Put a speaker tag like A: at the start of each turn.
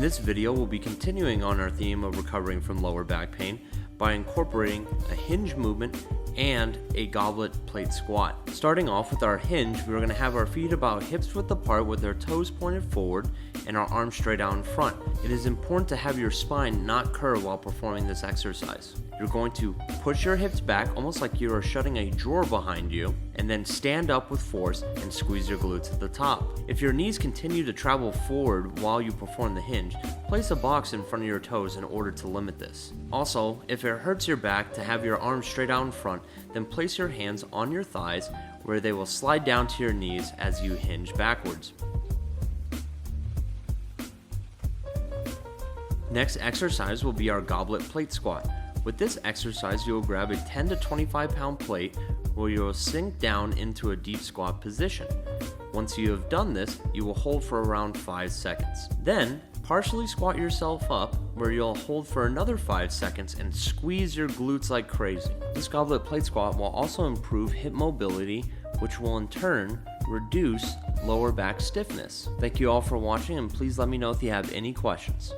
A: this video, we'll be continuing on our theme of recovering from lower back pain by incorporating a hinge movement and a goblet plate squat. Starting off with our hinge, we're going to have our feet about hips width apart with our toes pointed forward and our arms straight out in front. It is important to have your spine not curve while performing this exercise. You're going to push your hips back almost like you are shutting a drawer behind you, and then stand up with force and squeeze your glutes at the top. If your knees continue to travel forward while you perform the hinge, place a box in front of your toes in order to limit this. Also, if it hurts your back to have your arms straight out in front, then place your hands on your thighs where they will slide down to your knees as you hinge backwards. Next exercise will be our goblet plate squat. With this exercise, you will grab a 10 to 25 pound plate where you will sink down into a deep squat position. Once you have done this, you will hold for around 5 seconds. Then, partially squat yourself up where you'll hold for another 5 seconds and squeeze your glutes like crazy. This goblet plate squat will also improve hip mobility, which will in turn reduce lower back stiffness. Thank you all for watching, and please let me know if you have any questions.